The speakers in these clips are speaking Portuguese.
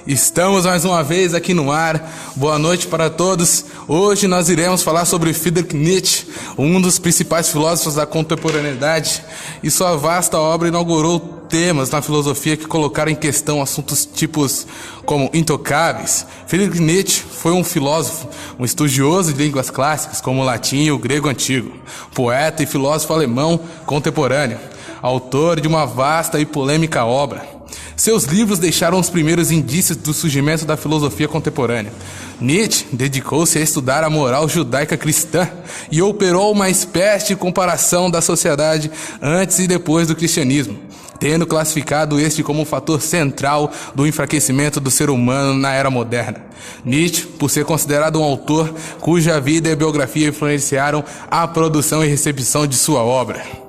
Estamos mais uma vez aqui no ar. Boa noite para todos. Hoje nós iremos falar sobre Friedrich Nietzsche, um dos principais filósofos da contemporaneidade, e sua vasta obra inaugurou temas na filosofia que colocaram em questão assuntos tipos como intocáveis. Friedrich Nietzsche foi um filósofo, um estudioso de línguas clássicas como o latim e o grego antigo, poeta e filósofo alemão contemporâneo, autor de uma vasta e polêmica obra. Seus livros deixaram os primeiros indícios do surgimento da filosofia contemporânea. Nietzsche dedicou-se a estudar a moral judaica cristã e operou uma espécie de comparação da sociedade antes e depois do cristianismo, tendo classificado este como um fator central do enfraquecimento do ser humano na era moderna. Nietzsche, por ser considerado um autor cuja vida e biografia influenciaram a produção e recepção de sua obra.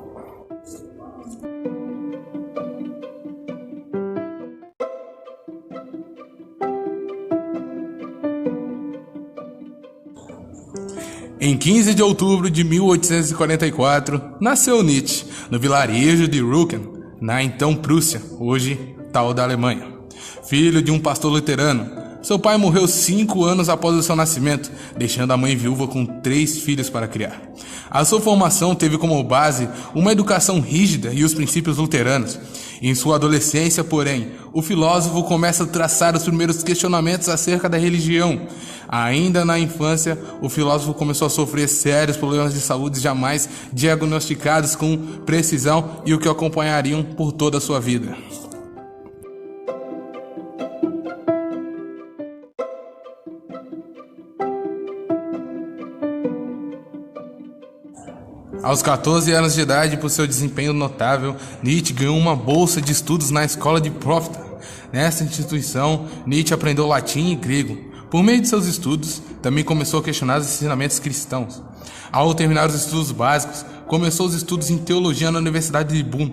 Em 15 de outubro de 1844, nasceu Nietzsche, no vilarejo de Rücken, na então Prússia, hoje tal da Alemanha. Filho de um pastor luterano, seu pai morreu 5 anos após o seu nascimento, deixando a mãe viúva com 3 filhos para criar. A sua formação teve como base uma educação rígida e os princípios luteranos. Em sua adolescência, porém, o filósofo começa a traçar os primeiros questionamentos acerca da religião. Ainda na infância, o filósofo começou a sofrer sérios problemas de saúde jamais diagnosticados com precisão e o que o acompanhariam por toda a sua vida. Aos 14 anos de idade, por seu desempenho notável, Nietzsche ganhou uma bolsa de estudos na escola de Profta. Nessa instituição, Nietzsche aprendeu latim e grego. Por meio de seus estudos, também começou a questionar os ensinamentos cristãos. Ao terminar os estudos básicos, começou os estudos em teologia na Universidade de Bonn.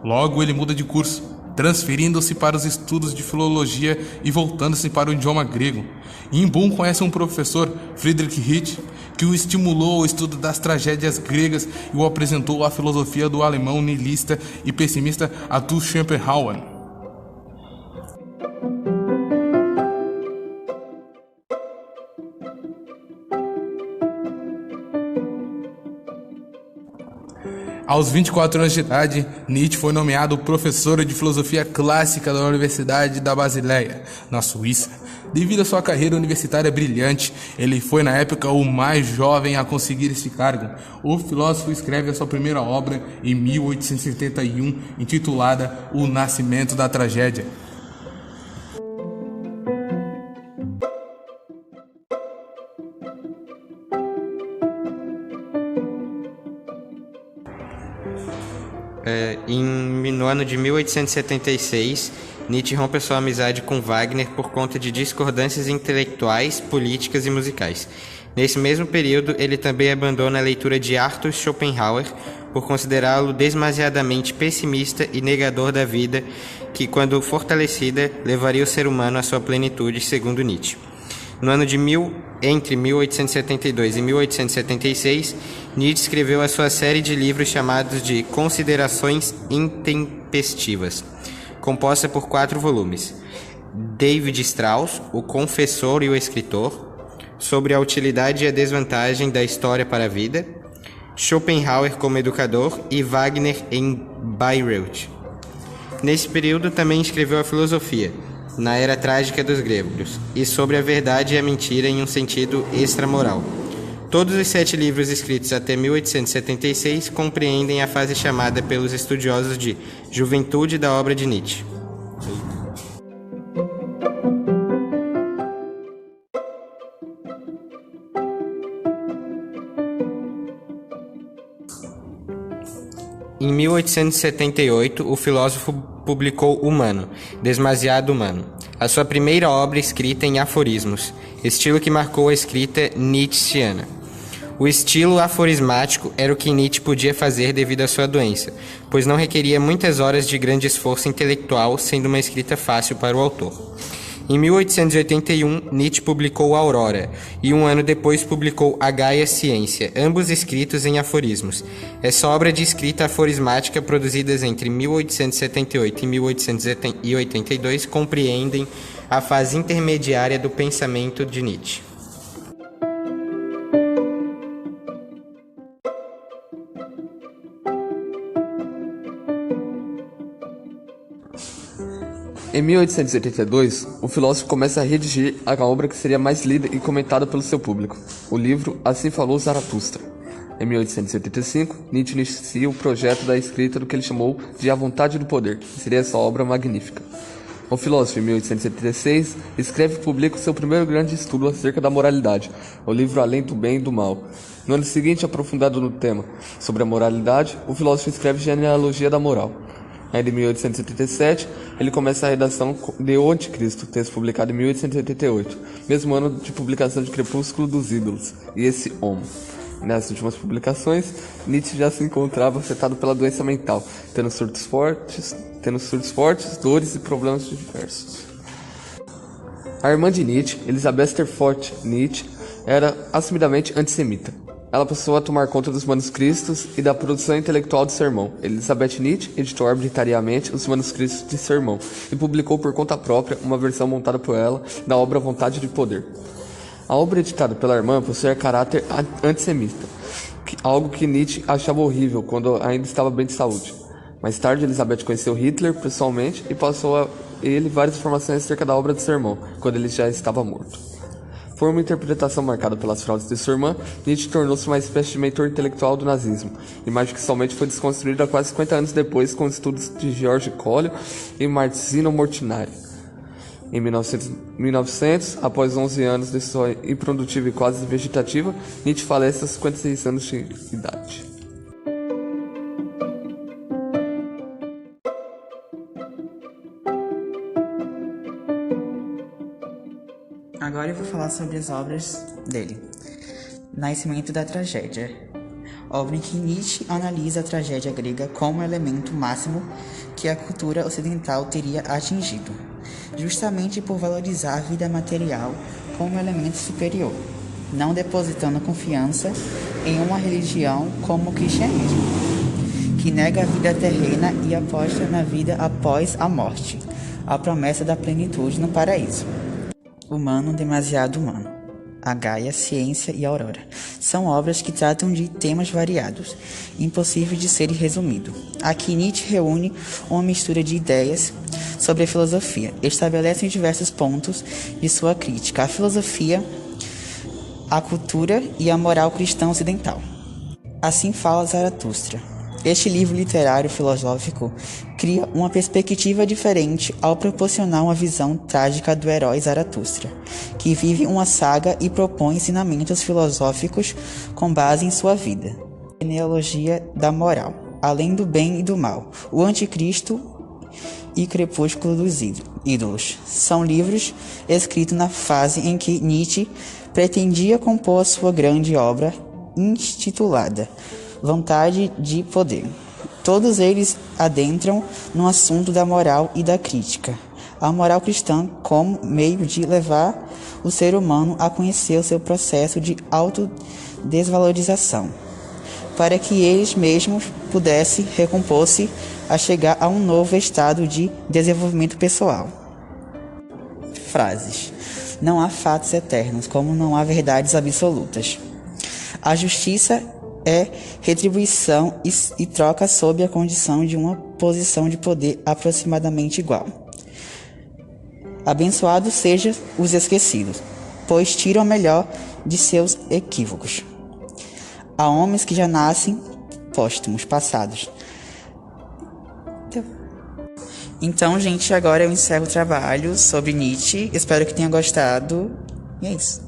Logo, ele muda de curso, transferindo-se para os estudos de filologia e voltando-se para o idioma grego. Em Bonn conhece um professor, Friedrich Nietzsche, que o estimulou ao estudo das tragédias gregas e o apresentou à filosofia do alemão niilista e pessimista Arthur Schopenhauer. Aos 24 anos de idade, Nietzsche foi nomeado professor de filosofia clássica da Universidade da Basileia, na Suíça. Devido à sua carreira universitária brilhante, ele foi na época o mais jovem a conseguir esse cargo. O filósofo escreve a sua primeira obra em 1871, intitulada O Nascimento da Tragédia. No ano de 1876, Nietzsche rompe sua amizade com Wagner por conta de discordâncias intelectuais, políticas e musicais. Nesse mesmo período, ele também abandona a leitura de Arthur Schopenhauer por considerá-lo demasiadamente pessimista e negador da vida, que, quando fortalecida, levaria o ser humano à sua plenitude, segundo Nietzsche. No ano entre 1872 e 1876, Nietzsche escreveu a sua série de livros chamados de Considerações Intempestivas, composta por 4 volumes. David Strauss, O Confessor e o Escritor, sobre a utilidade e a desvantagem da história para a vida, Schopenhauer como educador e Wagner em Bayreuth. Nesse período também escreveu a filosofia, na era trágica dos gregos, e sobre a verdade e a mentira em um sentido extramoral. Todos os 7 livros escritos até 1876 compreendem a fase chamada pelos estudiosos de juventude da obra de Nietzsche. Em 1878, o filósofo publicou Humano, Demasiado Humano, a sua primeira obra escrita em aforismos, estilo que marcou a escrita nietzschiana. O estilo aforismático era o que Nietzsche podia fazer devido à sua doença, pois não requeria muitas horas de grande esforço intelectual, sendo uma escrita fácil para o autor. Em 1881, Nietzsche publicou Aurora, e um ano depois publicou A Gaia Ciência, ambos escritos em aforismos. Essa obra de escrita aforismática, produzidas entre 1878 e 1882, compreendem a fase intermediária do pensamento de Nietzsche. Em 1882, o filósofo começa a redigir a obra que seria mais lida e comentada pelo seu público, o livro Assim Falou Zaratustra. Em 1885, Nietzsche inicia o projeto da escrita do que ele chamou de A Vontade do Poder, que seria essa obra magnífica. O filósofo, em 1876, escreve e publica o seu primeiro grande estudo acerca da moralidade, o livro Além do Bem e do Mal. No ano seguinte, aprofundado no tema sobre a moralidade, o filósofo escreve Genealogia da Moral. Ainda em 1877, ele começa a redação de O Anticristo, texto publicado em 1888, mesmo ano de publicação de Crepúsculo dos Ídolos, e esse Homo. Nessas últimas publicações, Nietzsche já se encontrava afetado pela doença mental, tendo surtos fortes, dores e problemas diversos. A irmã de Nietzsche, Elisabeth Terfort Nietzsche, era assumidamente antissemita. Ela passou a tomar conta dos manuscritos e da produção intelectual do seu irmão. Elisabeth Nietzsche editou arbitrariamente os manuscritos de seu irmão e publicou por conta própria uma versão montada por ela da obra Vontade de Poder. A obra editada pela irmã possuía caráter antissemita, algo que Nietzsche achava horrível quando ainda estava bem de saúde. Mais tarde, Elisabeth conheceu Hitler pessoalmente e passou a ele várias informações acerca da obra de seu irmão, quando ele já estava morto. Por uma interpretação marcada pelas fraudes de sua irmã, Nietzsche tornou-se uma espécie de mentor intelectual do nazismo, imagem que somente foi desconstruída quase 50 anos depois com os estudos de George Collio e Martino Mortinari. Em 1900, após 11 anos de sua improdutiva e quase vegetativa, Nietzsche falece aos 56 anos de idade. Agora eu vou falar sobre as obras dele. Nascimento da Tragédia. Obra em que Nietzsche analisa a tragédia grega como elemento máximo que a cultura ocidental teria atingido, justamente por valorizar a vida material como elemento superior, não depositando confiança em uma religião como o cristianismo, que nega a vida terrena e aposta na vida após a morte, a promessa da plenitude no paraíso. Humano demasiado humano. A Gaia, Ciência e Aurora são obras que tratam de temas variados, impossíveis de serem resumidos. Aqui Nietzsche reúne uma mistura de ideias sobre a filosofia, estabelece diversos pontos de sua crítica à filosofia, à cultura e à moral cristã ocidental. Assim fala Zaratustra. Este livro literário filosófico cria uma perspectiva diferente ao proporcionar uma visão trágica do herói Zaratustra, que vive uma saga e propõe ensinamentos filosóficos com base em sua vida. Genealogia da Moral, Além do Bem e do Mal, O Anticristo e Crepúsculo dos Ídolos. São livros escritos na fase em que Nietzsche pretendia compor a sua grande obra intitulada Vontade de Poder. Todos eles adentram no assunto da moral e da crítica. A moral cristã como meio de levar o ser humano a conhecer o seu processo de autodesvalorização, para que eles mesmos pudessem recompor-se a chegar a um novo estado de desenvolvimento pessoal. Frases. Não há fatos eternos, como não há verdades absolutas. A justiça é retribuição e troca sob a condição de uma posição de poder aproximadamente igual. Abençoados sejam os esquecidos, pois tiram o melhor de seus equívocos. Há homens que já nascem póstumos, passados. Então, gente, agora eu encerro o trabalho sobre Nietzsche. Espero que tenham gostado. E é isso.